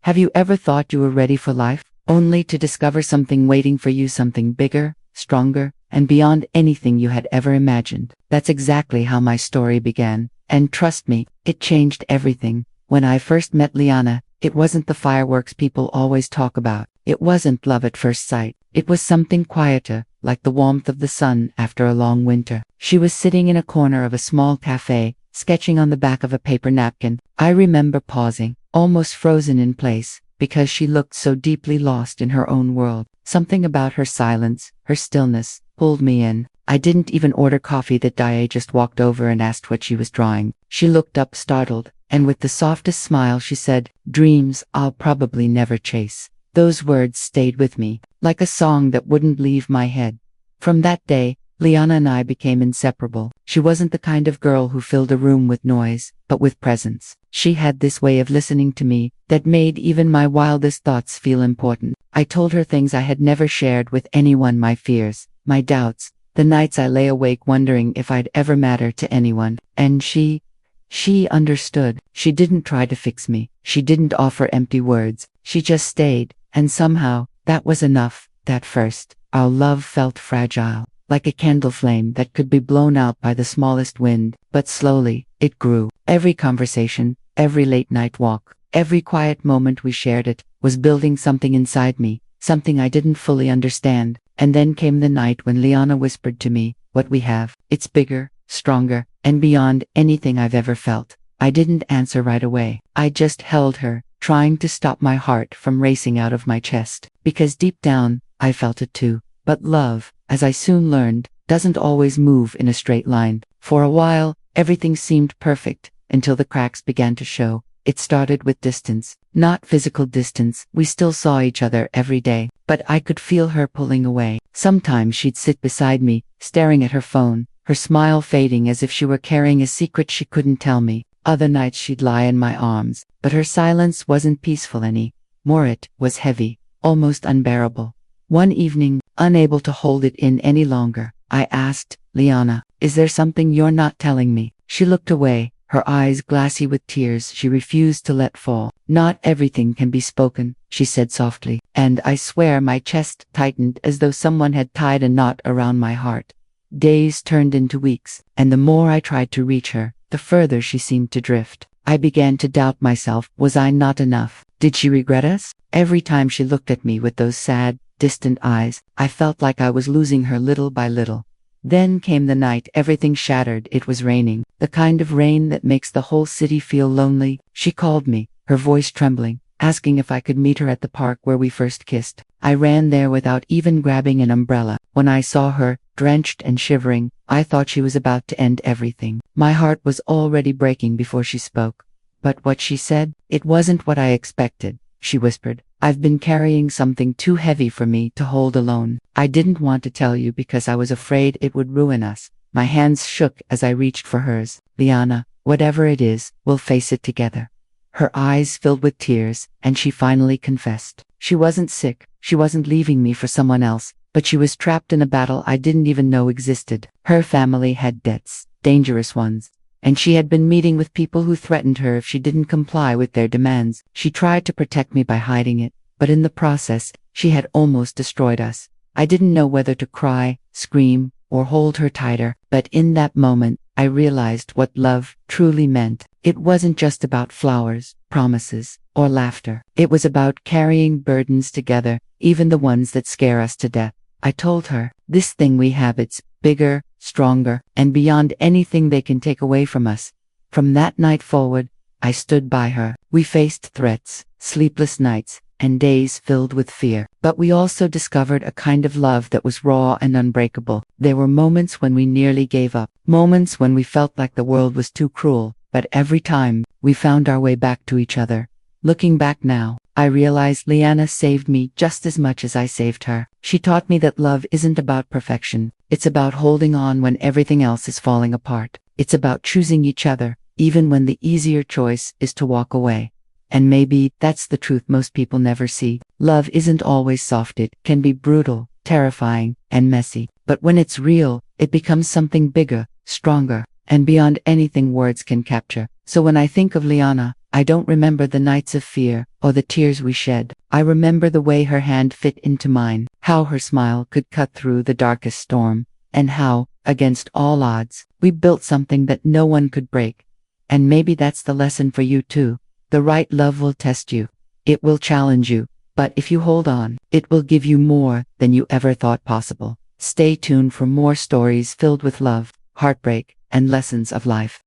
Have you ever thought you were ready for life, only to discover something waiting for you, something bigger, stronger, and beyond anything you had ever imagined? That's exactly how my story began, and trust me, it changed everything. When I first met Liana, it wasn't the fireworks people always talk about. It wasn't love at first sight. It was something quieter, like the warmth of the sun after a long winter. She was sitting in a corner of a small cafe, sketching on the back of a paper napkin. I remember pausing, almost frozen in place, because she looked so deeply lost in her own world. Something about her silence, her stillness, pulled me in. I didn't even order coffee that day. I just walked over and asked what she was drawing. She looked up startled, and with the softest smile she said, "Dreams I'll probably never chase." Those words stayed with me, like a song that wouldn't leave my head. From that day, Liana and I became inseparable. She wasn't the kind of girl who filled a room with noise, but with presence. She had this way of listening to me that made even my wildest thoughts feel important. I told her things I had never shared with anyone, my fears, my doubts, the nights I lay awake wondering if I'd ever matter to anyone. And she understood. She didn't try to fix me. She didn't offer empty words. She just stayed, and somehow, that was enough. At first, our love felt fragile, like a candle flame that could be blown out by the smallest wind, but slowly, it grew. Every conversation, every late-night walk, every quiet moment we shared it, was building something inside me, something I didn't fully understand. And then came the night when Liana whispered to me, "What we have, it's bigger, stronger, and beyond anything I've ever felt." I didn't answer right away. I just held her, trying to stop my heart from racing out of my chest, because deep down, I felt it too. But love, as I soon learned, doesn't always move in a straight line. For a while, everything seemed perfect, until the cracks began to show. It started with distance, not physical distance. We still saw each other every day, but I could feel her pulling away. Sometimes she'd sit beside me, staring at her phone, her smile fading as if she were carrying a secret she couldn't tell me. Other nights she'd lie in my arms, but her silence wasn't peaceful anymore. It was heavy, almost unbearable. One evening, unable to hold it in any longer, I asked, "Liana, is there something you're not telling me?" She looked away, her eyes glassy with tears she refused to let fall. "Not everything can be spoken," she said softly, and I swear my chest tightened as though someone had tied a knot around my heart. Days turned into weeks, and the more I tried to reach her, the further she seemed to drift. I began to doubt myself. Was I not enough? Did she regret us? Every time she looked at me with those sad, distant eyes, I felt like I was losing her little by little. Then came the night everything shattered. It was raining, the kind of rain that makes the whole city feel lonely. She called me, her voice trembling, asking if I could meet her at the park where we first kissed. I ran there without even grabbing an umbrella. When I saw her, drenched and shivering, I thought she was about to end everything. My heart was already breaking before she spoke. But what she said, it wasn't what I expected. She whispered, "I've been carrying something too heavy for me to hold alone. I didn't want to tell you because I was afraid it would ruin us." My hands shook as I reached for hers. "Liana, whatever it is, we'll face it together." Her eyes filled with tears, and she finally confessed. She wasn't sick, she wasn't leaving me for someone else, but she was trapped in a battle I didn't even know existed. Her family had debts, dangerous ones, and she had been meeting with people who threatened her if she didn't comply with their demands. She tried to protect me by hiding it, but in the process, she had almost destroyed us. I didn't know whether to cry, scream, or hold her tighter, but in that moment, I realized what love truly meant. It wasn't just about flowers, promises, or laughter. It was about carrying burdens together, even the ones that scare us to death. I told her, "This thing we have, it's bigger, stronger, and beyond anything they can take away from us." From that night forward, I stood by her. We faced threats, sleepless nights, and days filled with fear. But we also discovered a kind of love that was raw and unbreakable. There were moments when we nearly gave up, moments when we felt like the world was too cruel, but every time, we found our way back to each other. Looking back now, I realized Liana saved me just as much as I saved her. She taught me that love isn't about perfection. It's about holding on when everything else is falling apart. It's about choosing each other, even when the easier choice is to walk away. And maybe that's the truth most people never see. Love isn't always soft. It can be brutal, terrifying, and messy. But when it's real, it becomes something bigger, stronger, and beyond anything words can capture. So when I think of Liana, I don't remember the nights of fear or the tears we shed. I remember the way her hand fit into mine, how her smile could cut through the darkest storm, and how, against all odds, we built something that no one could break. And maybe that's the lesson for you too. The right love will test you. It will challenge you. But if you hold on, it will give you more than you ever thought possible. Stay tuned for more stories filled with love, heartbreak, and lessons of life.